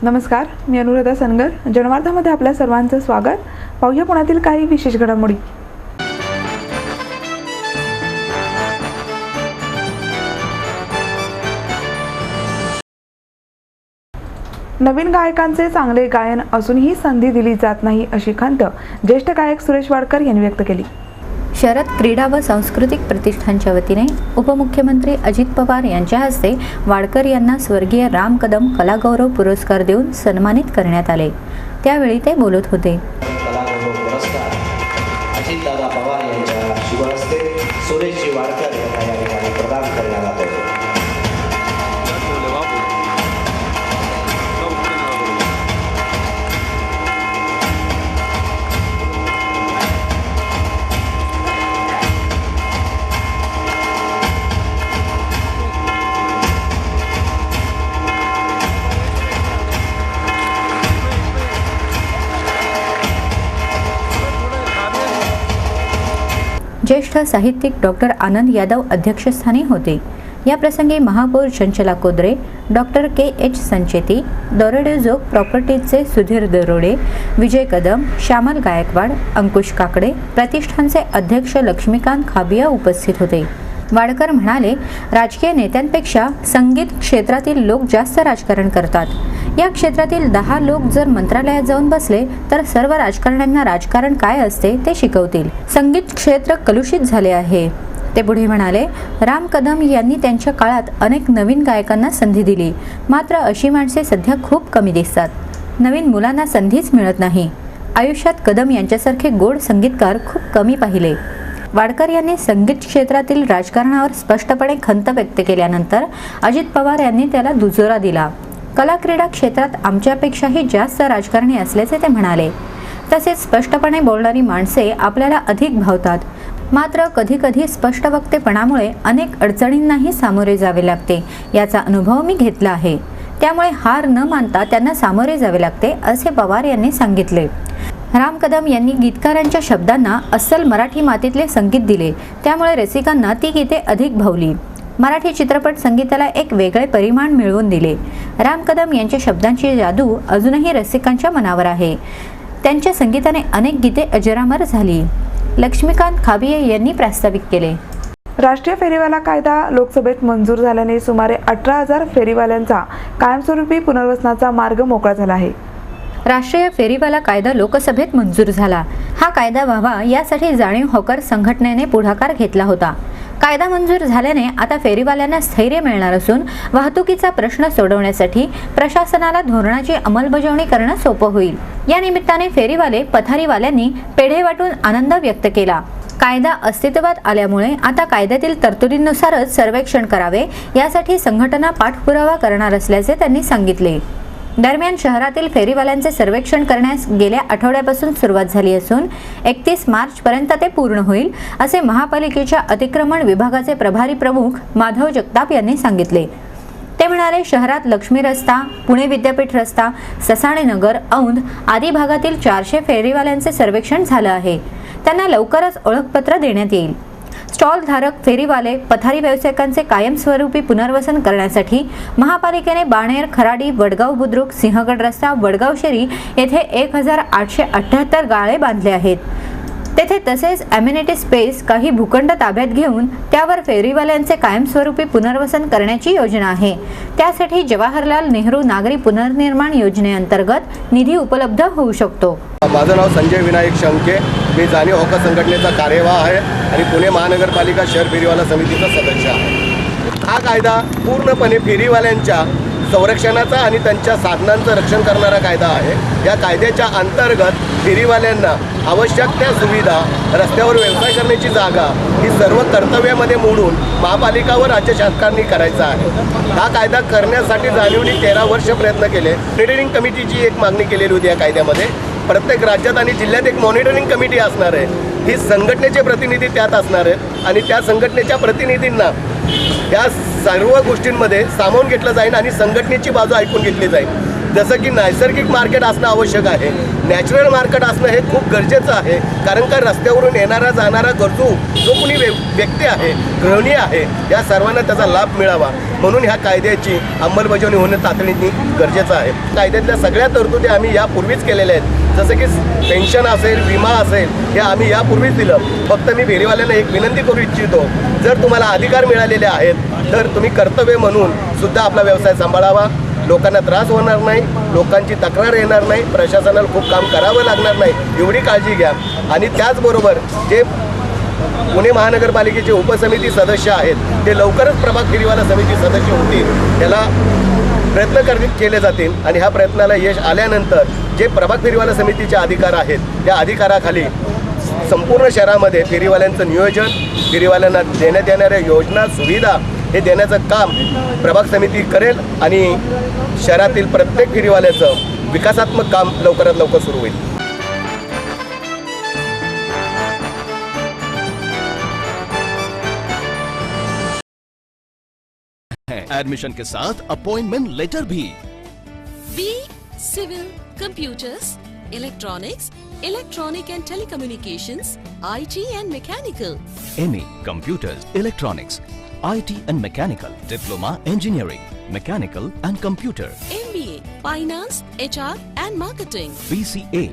नमस्कार, मी अनुराधा सनगर. जनवार्तामध्ये आपल्या सर्वांचं स्वागत. पाहूया पुण्यातील काही विशेष घडामोडी. नवीन गायकांचे चांगले गायन असूनही संधी दिली जात नाही अशी खंत ज्येष्ठ गायक सुरेश वाडकर यांनी व्यक्त केली. शरद क्रीडा व सांस्कृतिक प्रतिष्ठानच्या वतीने उपमुख्यमंत्री अजित पवार यांच्या हस्ते वाडकर यांना स्वर्गीय राम कदम कलागौरव पुरस्कार देऊन सन्मानित करण्यात आले. त्यावेळी ते बोलत होते. कलागौरव पुरस्कार अजितदादा पवार यांच्या शुभ हस्ते सुरेश वाडकर यांना या ठिकाणी प्रदान करण्यात आले. ज्येष्ठ साहित्यिक डॉक्टर आनंद यादव अध्यक्षस्थानी होते. या प्रसंगी महापौर चंचला कोदरे, डॉक्टर के.एच. संचेती, दरोडेजोग प्रॉपर्टीजचे सुधीर दरोडे, विजय कदम, श्यामल गायकवाड, अंकुश काकडे, प्रतिष्ठानचे अध्यक्ष लक्ष्मीकांत खाबिया उपस्थित होते. वाडकर म्हणाले, राजकीय नेत्यांपेक्षा संगीत क्षेत्रातील लोक जास्त राजकारण करतात. या क्षेत्रातील 10 लोक जर मंत्रालयात जाऊन बसले तर सर्व राजकारण्यांना राजकारण काय असते ते शिकवतील. संगीत क्षेत्र कलुषित झाले आहे. ते पुढे म्हणाले, राम कदम यांनी त्यांच्या काळात अनेक नवीन गायकांना संधी दिली, मात्र अशी माणसे सध्या खूप कमी दिसतात. नवीन मुलांना संधीच मिळत नाही. आयुष्यात कदम यांच्यासारखे गोड संगीतकार खूप कमी पाहिले. वाडकर यांनी संगीत क्षेत्रातील राजकारणावर स्पष्टपणे खंत व्यक्त केल्यानंतर अजित पवार यांनी त्याला दुजोरा दिला. कला क्रीडा क्षेत्रात आमच्यापेक्षाही जास्त राजकारणी असल्याचे ते म्हणाले. तसेच स्पष्टपणे बोलणारी माणसे आपल्याला अधिक भावतात, मात्र कधीकधी स्पष्ट वक्तेपणामुळे अनेक अडचणींनाही सामोरे जावे लागते. याचा अनुभव मी घेतला आहे. त्यामुळे हार न मानता त्यांना सामोरे जावे लागते, असे पवार यांनी सांगितले. राम कदम यांनी गीतकारांच्या शब्दांना अस्सल मराठी मातीतले संगीत दिले, त्यामुळे रसिकांना ती गीते अधिक भावली. मराठी चित्रपट संगीताला एक वेगळे परिमाण मिळवून दिले. राम कदम यांच्या शब्दांची जादू अजूनही रसिकांच्या मनावर आहे. त्यांच्या संगीताने अनेक गीते अजरामर झाली. लक्ष्मीकांत खाबिये यांनी प्रास्ताविक केले. राष्ट्रीय फेरीवाला कायदा लोकसभेत मंजूर झाल्याने सुमारे 18,000 फेरीवाल्यांचा कायमस्वरूपी पुनर्वसनाचा मार्ग मोकळा झाला आहे. राष्ट्रीय फेरीवाला कायदा लोकसभेत मंजूर झाला. हा कायदा व्हावा यासाठी जाणीव हॉकर संघटनेने पुढाकार घेतला होता. कायदा मंजूर झाल्याने आता फेरीवाल्यांना स्थैर्य मिळणार असून वाहतुकीचा प्रश्न सोडवण्यासाठी प्रशासनाला धोरणाची अंमलबजावणी करणं सोपं होईल. या निमित्ताने फेरीवाले पथारीवाल्यांनी पेढे वाटून आनंद व्यक्त केला. कायदा अस्तित्वात आल्यामुळे आता कायद्यातील तरतुदींनुसारच सर्वेक्षण करावे यासाठी संघटना पाठपुरावा करणार असल्याचे त्यांनी सांगितले. दरम्यान शहरातील फेरीवाल्यांचे सर्वेक्षण करण्यास गेल्या आठवड्यापासून सुरुवात झाली असून 31 मार्चपर्यंत ते पूर्ण होईल, असे महापालिकेच्या अतिक्रमण विभागाचे प्रभारी प्रमुख माधव जगताप यांनी सांगितले. ते म्हणाले, शहरात लक्ष्मी रस्ता, पुणे विद्यापीठ रस्ता, ससाणे नगर, औंध आदी भागातील 400 फेरीवाल्यांचे सर्वेक्षण झालं आहे. त्यांना लवकरच ओळखपत्र देण्यात येईल. स्टॉल धारक, फेरीवाले, पथारी व्यावसायिकांचे कायमस्वरूपी पुनर्वसन करण्यासाठी महापालिकेने बाणेर, खराडी, वडगाव बुद्रुक, सिंहगड रस्ता, वडगाव शेरी येथे 1878 गाळे बांधले आहेत. तेथे तसेच अम्युनिटी स्पेस, काही भूखंड ताब्यात घेऊन त्यावर फेरीवाल्यांचे कायमस्वरूपी पुनर्वसन करण्याची योजना आहे. त्यासाठी जवाहरलाल नेहरू नागरी पुनर्निर्माण योजनेअंतर्गत निधी उपलब्ध होऊ शकतो. माझं नाव संजय विनायक शंके. मी जाणीव हॉकर संघटनेचा कार्यवाह आहे आणि पुणे महानगरपालिका शहर फेरीवाला समितीचा सदस्य आहे. हा कायदा पूर्णपणे फेरीवाल्यांच्या संरक्षणाचा आणि त्यांच्या साधनांचं रक्षण करणारा कायदा आहे. या कायद्याच्या अंतर्गत फेरीवाल्यांना आवश्यक त्या सुविधा, रस्त्यावर व्यवसाय करण्याची जागा ही सर्व कर्तव्यामध्ये मोडून महापालिका व राज्य शासनांनी करायचा आहे. हा कायदा करण्यासाठी जाणीवनी 13 वर्ष प्रयत्न केले. मॉनिटरिंग कमिटीची एक मागणी केलेली होती. या कायद्यामध्ये प्रत्येक राज्यात आणि जिल्ह्यात एक मॉनिटरिंग कमिटी असणार आहे. ही संघटनेचे प्रतिनिधी त्यात असणार आहेत आणि त्या संघटनेच्या प्रतिनिधींना त्या सर्व गोष्टींमध्ये सामावून घेतलं जाईल आणि संघटनेची बाजू ऐकून घेतली जाईल. जसं की नैसर्गिक मार्केट असणं आवश्यक आहे, नॅचरल मार्केट असणं हे खूप गरजेचं आहे. कारण का रस्त्यावरून येणारा जाणारा गरजू जो कोणी व्यक्ती आहे, गृहिणी आहे, या सर्वांना त्याचा लाभ मिळावा म्हणून ह्या कायद्याची अंमलबजावणी होणं तातडीने गरजेचं आहे. कायद्यातल्या सगळ्या तरतुदी आम्ही यापूर्वीच केलेल्या आहेत. जसं की पेन्शन असेल, विमा असेल, हे आम्ही यापूर्वीच दिलं. फक्त मी फेरीवाल्यांना एक विनंती करू इच्छितो, जर तुम्हाला अधिकार मिळालेले आहेत तर तुम्ही कर्तव्य म्हणून सुद्धा आपला व्यवसाय सांभाळावा. लोकांना त्रास होणार नाही, लोकांची तक्रार येणार नाही, प्रशासनाला खूप काम करावं लागणार नाही, एवढी काळजी घ्या. आणि त्याचबरोबर जे पुणे महानगरपालिकेचे उपसमिती सदस्य आहेत ते लवकरच प्रभाग फेरीवाला समिती सदस्य होतील, त्याला प्रयत्न केले जातील. आणि ह्या प्रयत्नाला यश आल्यानंतर जे प्रभाग फेरीवाला समितीचे अधिकार आहेत त्या अधिकाराखाली संपूर्ण शहरामध्ये फेरीवाल्यांचं नियोजन, फेरीवाल्यांना देण्यात येणाऱ्या योजना, सुविधा हे देण्याचं काम प्रभाग समिती करेल आणि शहरातील प्रत्येक फेरीवाल्याचं विकासात्मक काम लवकरात लवकर सुरू होईल. एडमिशन के साथ अपॉइंटमेंट लेटर भी. B civil, computers, electronics, electronic and telecommunications, IT and mechanical. MA Computers, Electronics, IT and Mechanical, Diploma Engineering, Mechanical and Computer, MBA Finance, HR and Marketing, BCA,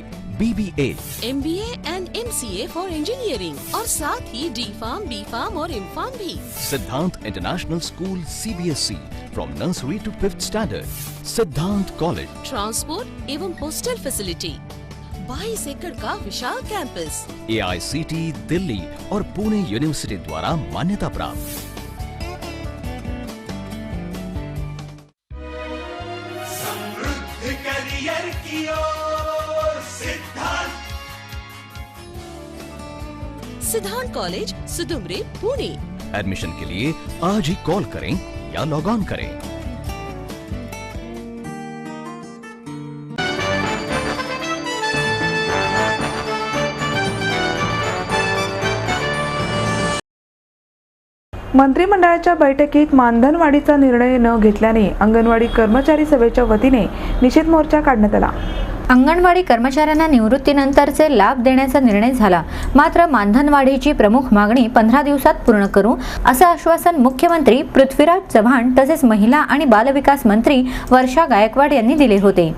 BBA, MBA and MCA for Engineering और साथ ही D.Pharm, B.Pharm और M.Pharm भी. Siddhant International School CBSE from nursery to 5th standard, Siddhant College, transport एवं hostel facility, 22 एकड़ का विशाल campus, AICT Delhi और Pune university द्वारा मान्यता प्राप्त. सिद्धांत कॉलेज, सुदुमरे, पुणे. एडमिशन के लिए आज ही कॉल करें या लॉग ऑन करें. मंत्रिमंडळाच्या बैठकीत मानधनवाढीचा निर्णय न घेतल्याने अंगणवाडी कर्मचारी सभेच्या वतीने निषेध मोर्चा काढण्यात आला. अंगणवाडी कर्मचाऱ्यांना निवृत्तीनंतरचे लाभ देण्याचा निर्णय झाला. मात्र मानधनवाढीची प्रमुख मागणी 15 दिवसात पूर्ण करू असं आश्वासन मुख्यमंत्री पृथ्वीराज चव्हाण तसेच महिला आणि बालविकास मंत्री वर्षा गायकवाड यांनी दिले होते.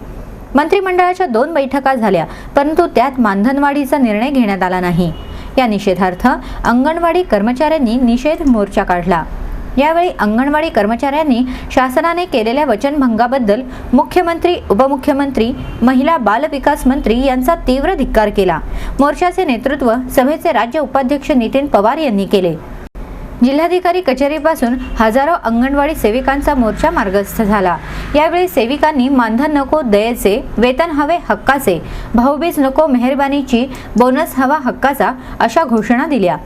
मंत्रिमंडळाच्या 2 बैठका झाल्या परंतु त्यात मानधनवाढीचा निर्णय घेण्यात आला नाही. या निषेधार्थ अंगणवाडी कर्मचाऱ्यांनी निषेध मोर्चा काढला. यावेळी अंगणवाडी कर्मचाऱ्यांनी शासनाने केलेल्या वचनभंगाबद्दल मुख्यमंत्री, उपमुख्यमंत्री, महिला बालविकास मंत्री यांचा तीव्र धिक्कार केला. मोर्चाचे नेतृत्व सभेचे राज्य उपाध्यक्ष नितीन पवार यांनी केले. जिल्हाधिकारी कचेरीपासून हजारो अंगणवाडी सेविकांचा मोर्चा मार्गस्थ झाला. यावेळी सेविकांनी मानधन नको दयेचे, वेतन हवे हक्काचे, भाऊबीज नको मेहरबानीची, बोनस हवा हक्काचा अशा घोषणा दिल्या.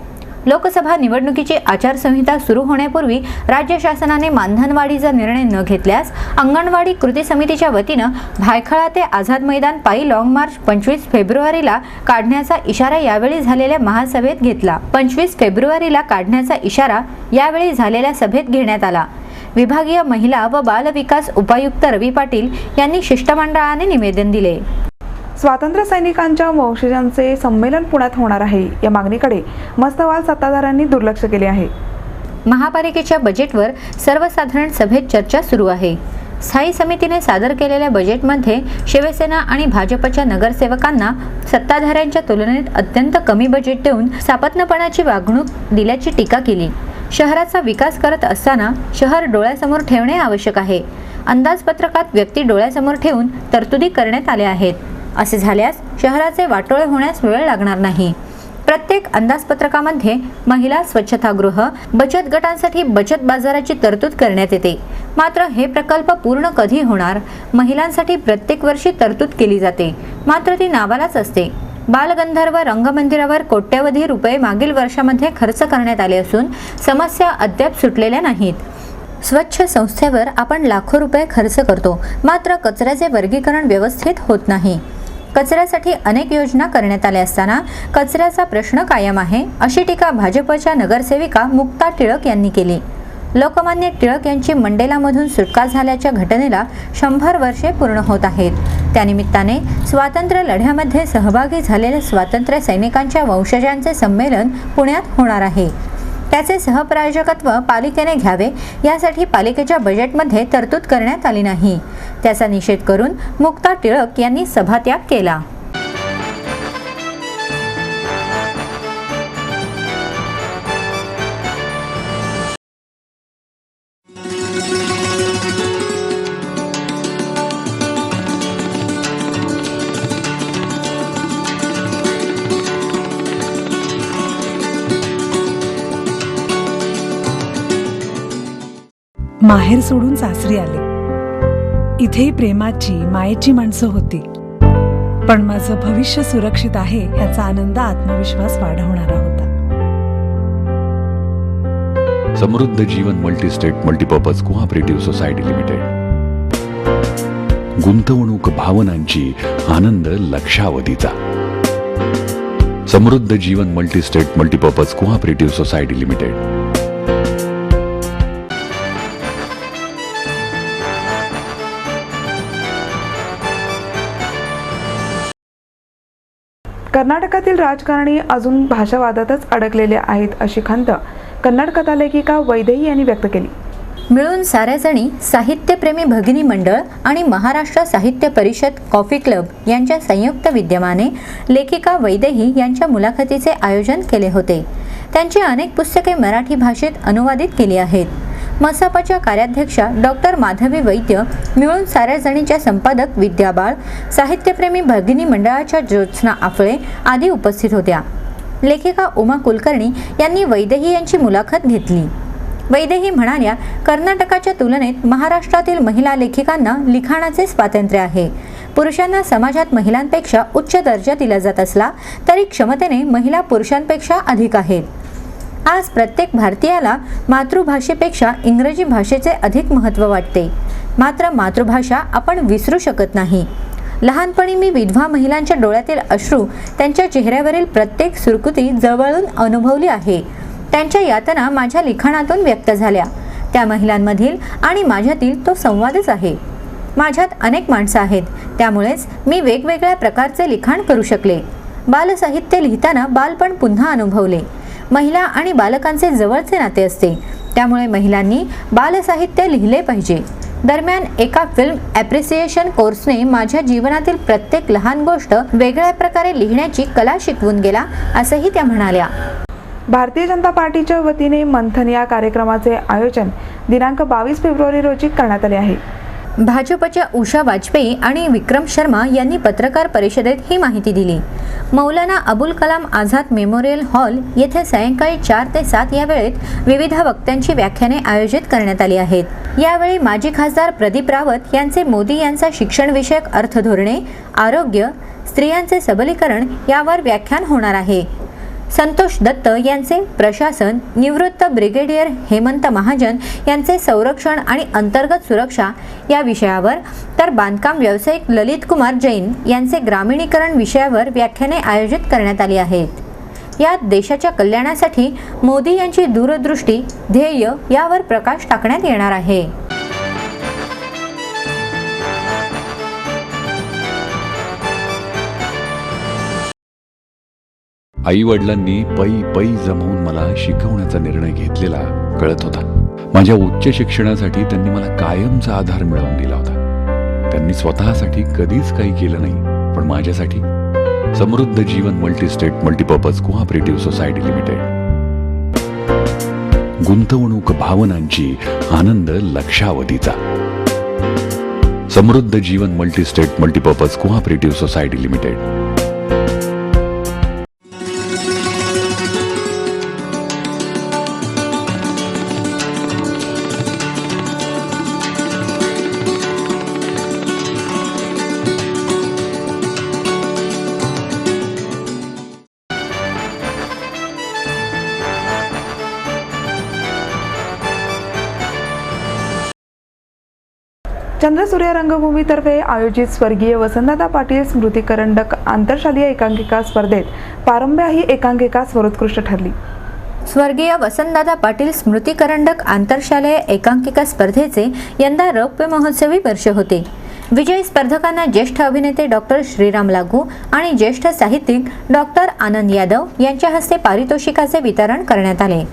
लोकसभा निवडणुकीची आचारसंहिता सुरू होण्यापूर्वी राज्य शासनाने मानधनवाढीचा निर्णय न घेतल्यास अंगणवाडी कृती समितीच्या वतीनं भायखळा ते आझाद मैदान पायी लॉंग मार्च 25 फेब्रुवारीला काढण्याचा इशारा यावेळी झालेल्या महासभेत घेतला. 25 फेब्रुवारीला काढण्याचा इशारा यावेळी झालेल्या सभेत घेण्यात आला. विभागीय महिला व बालविकास उपायुक्त रवी पाटील यांनी शिष्टमंडळाने निवेदन दिले. स्वातंत्र्य सैनिकांच्या वंशजांचे संमेलन पुण्यात होणार आहे या मागणीकडे मस्तवाल सत्ताधाऱ्यांनी दुर्लक्ष केले आहे. महापालिकेच्या बजेटवर सर्वसाधारण सभेत चर्चा सुरू आहे. स्थायी समितीने सादर केलेल्या बजेटमध्ये शिवसेना आणि भाजपच्या नगरसेवकांना सत्ताधाऱ्यांच्या तुलनेत अत्यंत कमी बजेट देऊन सापत्नपणाची वागणूक दिल्याची टीका केली. शहराचा विकास करत असताना शहर डोळ्यासमोर ठेवणे आवश्यक आहे. अंदाजपत्रकात व्यक्ती डोळ्यासमोर ठेवून तरतुदी करण्यात आल्या आहेत. असे झाल्यास शहराचे वाटोळे होण्यास वेळ लागणार नाही. प्रत्येक अंदाजपत्रकामध्ये महिला स्वच्छतागृह, बचत गटांसाठी बचत बाजाराची तरतूद करण्यात येते. मात्र हे प्रकल्प पूर्ण कधी होणार? महिलांसाठी प्रत्येक वर्षी तरतूद केली जाते मात्र ती नावालाच असते. बालगंधर्व रंगमंदिरावर कोट्यवधी रुपये मागील वर्षामध्ये खर्च करण्यात आले असून समस्या अद्याप सुटलेल्या नाहीत. स्वच्छ संस्थेवर आपण लाखो रुपये खर्च करतो मात्र कचऱ्याचे वर्गीकरण व्यवस्थित होत नाही. कचऱ्यासाठी अनेक योजना करण्यात आल्या असताना कचऱ्याचा प्रश्न कायम आहे अशी टीका भाजपच्या नगरसेविका मुक्ता टिळक यांनी केली. लोकमान्य टिळक यांची मंडेलामधून सुटका झाल्याच्या घटनेला 100 वर्षे पूर्ण होत आहेत. त्यानिमित्ताने स्वातंत्र्य लढ्यामध्ये सहभागी झालेल्या स्वातंत्र्य सैनिकांच्या वंशजांचे संमेलन पुण्यात होणार आहे. त्याचे सहप्रायोजकत्व पालिकेने घ्यावे यासाठी पालिकेच्या बजेटमध्ये तरतूद करण्यात आली नाही. त्याचा निषेध करून मुक्ता टिळक यांनी सभात्याग केला. माहेर सोडून सासरी आले. इथेही प्रेमाची मायेची माणसं होती, पण माझं भविष्य सुरक्षित आहे याचा आनंद आत्मविश्वास वाढवणारा होता. Samruddha Jeevan multistate multipurpose cooperative society limited. गुंतवणूक भावनांची, आनंद लक्षावधीचा. Samruddha Jeevan multistate multipurpose cooperative society limited. कर्नाटकातील राजकारणी अजून भाषावादातच अडकलेले आहेत अशी खंत कन्नड कथालेखिका वैदेही यांनी व्यक्त केली. मिळून साऱ्याजणी साहित्यप्रेमी भगिनी मंडळ आणि महाराष्ट्र साहित्य परिषद कॉफी क्लब यांच्या संयुक्त विद्यमाने लेखिका वैदेही यांच्या मुलाखतीचे आयोजन केले होते. त्यांची अनेक पुस्तके मराठी भाषेत अनुवादित केली आहेत. मसापाच्या कार्याध्यक्षा डॉक्टर माधवी वैद्य, मिळून साऱ्याजणीच्या संपादक विद्या बाळ, साहित्यप्रेमी भगिनी मंडळाच्या ज्योत्स्ना आफळे आदी उपस्थित होत्या. लेखिका उमा कुलकर्णी यांनी वैदेही यांची मुलाखत घेतली. वैदेही म्हणाल्या, कर्नाटकाच्या तुलनेत महाराष्ट्रातील महिला लेखिकांना लिखाणाचे स्वातंत्र्य आहे. पुरुषांना समाजात महिलांपेक्षा उच्च दर्जा दिला जात असला तरी क्षमतेने महिला पुरुषांपेक्षा अधिक आहेत. आज प्रत्येक भारतीयाला मातृभाषेपेक्षा इंग्रजी भाषेचे अधिक महत्त्व वाटते. मात्र मातृभाषा आपण विसरू शकत नाही. लहानपणी मी विधवा महिलांच्या डोळ्यातील अश्रू, त्यांच्या चेहऱ्यावरील प्रत्येक सुरकुती जवळून अनुभवली आहे. त्यांच्या यातना माझ्या लिखाणातून व्यक्त झाल्या. त्या महिलांमधील आणि माझ्यातील तो संवादच आहे. माझ्यात अनेक माणसं आहेत, त्यामुळेच मी वेगवेगळ्या प्रकारचे लिखाण करू शकले. बालसाहित्य लिहिताना बालपण पुन्हा अनुभवले. महिला आणि बालकांचे जवळचे नाते असते, त्यामुळे महिलांनी बालसाहित्य लिहिले पाहिजे. दरम्यान एका फिल्म ॲप्रिसिएशन कोर्सने माझ्या जीवनातील प्रत्येक लहान गोष्ट वेगळ्या प्रकारे लिहिण्याची कला शिकवून गेला, असंही त्या म्हणाल्या. भारतीय जनता पार्टीच्या वतीने मंथन या कार्यक्रमाचे आयोजन दिनांक 22 फेब्रुवारी रोजी करण्यात आले आहे. भाजपच्या उषा वाजपेयी आणि विक्रम शर्मा यांनी पत्रकार परिषदेत ही माहिती दिली. मौलाना अबुल कलाम आझाद मेमोरियल हॉल येथे सायंकाळी 4 ते 7 या वेळेत विविध वक्त्यांची व्याख्याने आयोजित करण्यात आली आहेत. यावेळी माजी खासदार प्रदीप रावत यांचे मोदी यांचा शिक्षणविषयक अर्थधोरणे, आरोग्य, स्त्रियांचे सबलीकरण यावर व्याख्यान होणार आहे. संतोष दत्त यांचे प्रशासन, निवृत्त ब्रिगेडियर हेमंत महाजन यांचे संरक्षण आणि अंतर्गत सुरक्षा या विषयावर, तर बांधकाम व्यावसायिक ललित कुमार जैन यांचे ग्रामीणीकरण विषयावर व्याख्याने आयोजित करण्यात आली आहेत. यात देशाच्या कल्याणासाठी मोदी यांची दूरदृष्टी, ध्येय यावर प्रकाश टाकण्यात येणार आहे. आई वडिलांनी पै जमवून मला शिकवण्याचा निर्णय घेतलेला कळत होता. माझ्या उच्च शिक्षणासाठी त्यांनी मला कायमचा आधार मिळवून दिला होता. त्यांनी स्वतःसाठी कधीच काही केलं नाही, पण माझ्यासाठी Samruddha Jeevan multistate multipurpose cooperative society limited. गुंतवणूक भावनांची, आनंद लक्षावधीचा. Samruddha Jeevan multistate multipurpose cooperative society limited. Chandrasurya रंगभूमीतर्फे आयोजित स्वर्गीय वसंतदादा पाटील स्मृती करंडक आंतरशालेय एकांकिका स्पर्धेत पारंब्या ही एकांकिका सर्वोत्कृष्ट ठरली. स्वर्गीय वसंतदादा पाटील स्मृती करंडक आंतरशालेय एकांकिका स्पर्धेचे यंदा रौप्य महोत्सवी वर्ष होते. विजयी स्पर्धकांना ज्येष्ठ अभिनेते डॉक्टर श्रीराम लागू आणि ज्येष्ठ साहित्यिक डॉक्टर आनंद यादव यांच्या हस्ते पारितोषिकाचे वितरण करण्यात आले.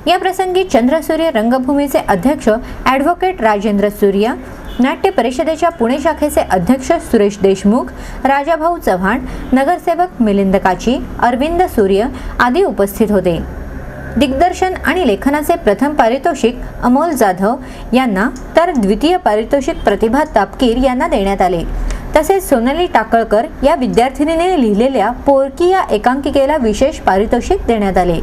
या प्रसंगी चंद्रसूर्य रंगभूमीचे अध्यक्ष ॲडव्होकेट राजेंद्र सूर्य, नाट्य परिषदेच्या पुणे शाखेचे अध्यक्ष सुरेश देशमुख, राजाभाऊ चव्हाण, नगरसेवक मिलिंद काची, अरविंद सूर्य आदी उपस्थित होते. दिग्दर्शन आणि लेखनाचे प्रथम पारितोषिक अमोल जाधव यांना तर द्वितीय पारितोषिक प्रतिभा तापकीर यांना देण्यात आले. तसेच सोनाली टाकळकर या विद्यार्थिनीने लिहिलेल्या पोरकी या एकांकिकेला विशेष पारितोषिक देण्यात आले.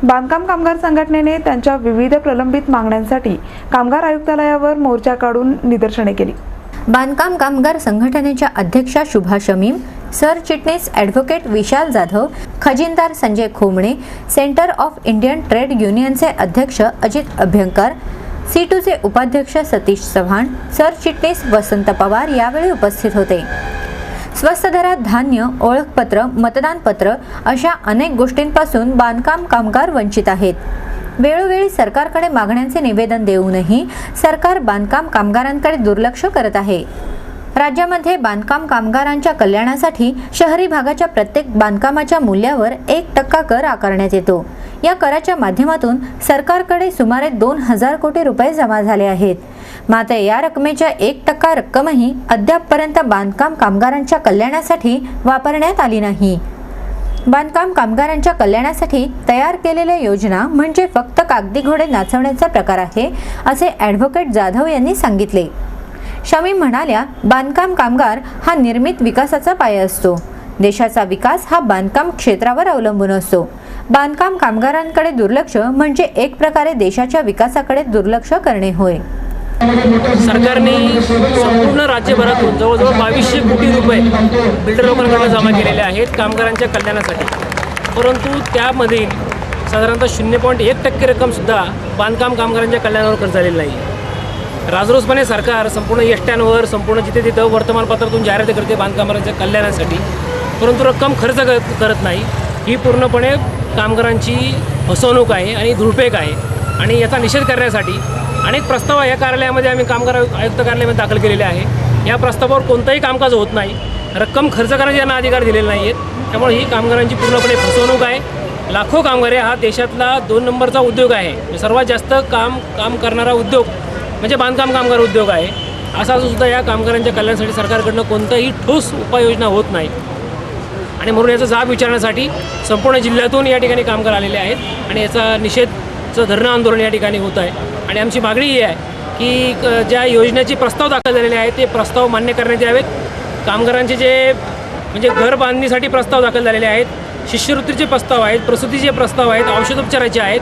बांधकाम कामगार संघटनेने त्यांच्या विविध प्रलंबित मागण्यांसाठी कामगार आयुक्तालयावर मोर्चा काढून निदर्शने केली. बांधकाम कामगार संघटनेच्या अध्यक्षा शुभा शमीम, सरचिटणीस ॲडव्होकेट विशाल जाधव, खजिनदार Sanjay Khomane, centre of Indian trade युनियनचे अध्यक्ष अजित अभ्यंकर, C2चे उपाध्यक्ष सतीश चव्हाण, सरचिटणीस वसंत पवार यावेळी उपस्थित होते. स्वस्त दरात धान्य, ओळखपत्र, मतदानपत्र अशा अनेक गोष्टींपासून बांधकाम कामगार वंचित आहेत. वेळोवेळी सरकारकडे मागण्यांचे निवेदन देऊनही सरकार बांधकाम कामगारांकडे दुर्लक्ष करत आहे. राज्यामध्ये बांधकाम कामगारांच्या कल्याणासाठी शहरी भागाच्या प्रत्येक बांधकामाच्या मूल्यावर 1% कर आकारण्यात येतो. या कराच्या माध्यमातून सरकारकडे सुमारे 2000 कोटी रुपये जमा झाले आहेत. मात्र या रकमेच्या 1% रक्कमही अद्यापपर्यंत बांधकाम कामगारांच्या कल्याणासाठी वापरण्यात आली नाही. बांधकाम कामगारांच्या कल्याणासाठी तयार केलेल्या योजना म्हणजे फक्त कागदी घोडे नाचवण्याचा प्रकार आहे, असे ॲडव्होकेट जाधव यांनी सांगितले. शमी म्हणाल्या, बांधकाम कामगार हा निर्मित विकासाचा पाया असतो. देशाचा विकास हा बांधकाम क्षेत्रावर अवलंबून असतो. बांधकाम कामगारांकडे दुर्लक्ष म्हणजे एक प्रकारे देशाच्या विकासाकडे दुर्लक्ष करणे होय. सरकारने संपूर्ण राज्यभरातून जवळजवळ 2200 कोटी रुपये बिल्डर लोकांकडून जमा केलेले आहेत कामगारांच्या कल्याणासाठी. परंतु त्यामध्ये साधारणतः 0.1% रक्कमसुद्धा बांधकाम कामगारांच्या कल्याणावर खर्च झालेली नाही. राजरोसपणे सरकार संपूर्ण एसट्यांवर, संपूर्ण जिथे तिथं वर्तमानपत्रातून जाहिराती करते बांधकामांच्या कल्याणासाठी, परंतु रक्कम खर्च करत नाही. ही पूर्णपणे कामगारांची फसवणूक आहे आणि धुळपेक आहे. आणि याचा निषेध करण्यासाठी अनेक प्रस्ताव या कार्यालयामध्ये आम्ही कामगार आयुक्त कार्यालयामध्ये दाखल केलेले आहे. या प्रस्तावावर कोणतंही कामकाज होत नाही. रक्कम खर्च करण्याचे यांना अधिकार दिलेले नाही आहेत. त्यामुळे ही कामगारांची पूर्णपणे फसवणूक आहे. लाखो कामगार हा देशातला 2 नंबरचा उद्योग आहे. सर्वात जास्त काम करणारा उद्योग म्हणजे बांधकाम कामगार उद्योग आहे. असा सुद्धा या कामगारांच्या कल्याणासाठी सरकारकडनं कोणताही ठोस उपाययोजना होत नाही. आणि म्हणून याचा जाब विचारण्यासाठी संपूर्ण जिल्ह्यातून या ठिकाणी कामगार आलेले आहेत आणि याचा निषेधचं धरणं आंदोलन या ठिकाणी होत आहे. आणि आमची मागणी ही आहे की ज्या योजनेचे प्रस्ताव दाखल झालेले आहेत ते प्रस्ताव मान्य करण्यात यावेत. कामगारांचे जे म्हणजे घर बांधणीसाठी प्रस्ताव दाखल झालेले आहेत, शिष्यवृत्तीचे प्रस्ताव आहेत, प्रसूतीचे प्रस्ताव आहेत, औषधोपचाराचे आहेत,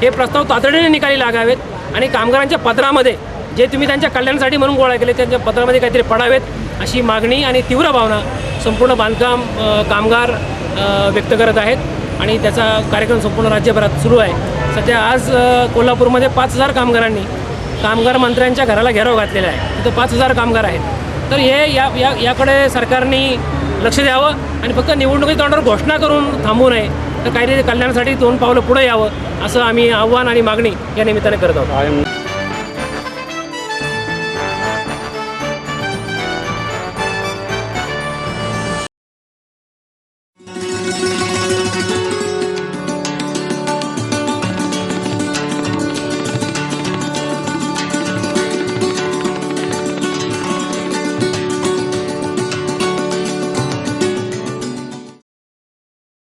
हे प्रस्ताव तातडीने निकाली लागावेत. आणि कामगारांच्या पत्रामध्ये जे तुम्ही त्यांच्या कल्याणासाठी म्हणून गोळा केले त्यांच्या पत्रामध्ये काहीतरी पडावेत अशी मागणी आणि तीव्र भावना संपूर्ण बांधकाम कामगार व्यक्त करत आहेत. आणि त्याचा कार्यक्रम संपूर्ण राज्यभरात सुरू आहे. सध्या आज कोल्हापूरमध्ये 5000 कामगारांनी कामगार मंत्र्यांच्या घराला घेराव घातलेला आहे. तिथं 5000 कामगार आहेत. तर हे याकडे सरकारने लक्ष द्यावं आणि फक्त निवडणुकीच्या तोंडावर घोषणा करून थांबू नये, तर काहीतरी कल्याणासाठी 2 पावलं पुढे यावं असं आम्ही आव्हान आणि मागणी या निमित्ताने करत आहोत.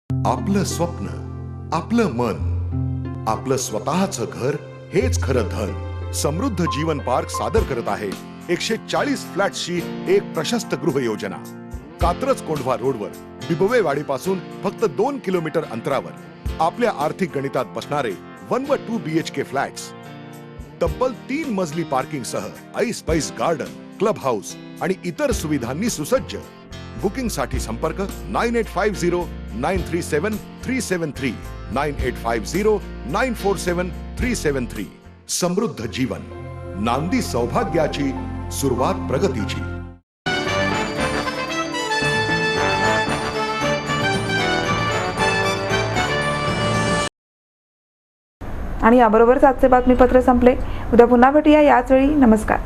आपलं स्वप्न, आपलं मन, आपलं स्वतःचं घर हेच खरं धन. समृद्ध जीवन पार्क सादर करत आहे 140 फ्लॅट्सची एक प्रशस्त गृह योजना. कात्रज कोंढवा रोडवर बिबवेवाडीपासून फक्त 2 किलोमीटर अंतरावर आपल्या आर्थिक गणितात बसणारे 1 व 2 BHK फ्लॅट्स. तब्बल 3 मजली पार्किंग सह ऐसपैस गार्डन, क्लब हाऊस आणि इतर सुविधांनी सुसज्ज. बुकिंग साठी संपर्क 9850 937 373 9850 947 373. समृद्ध जीवन, नांदी सौभाग्याची, सुरुवात प्रगतीची. आणि याबरोबरच आजचे बातमीपत्र संपले. उद्या पुन्हा भेटूया याच वेळी. नमस्कार.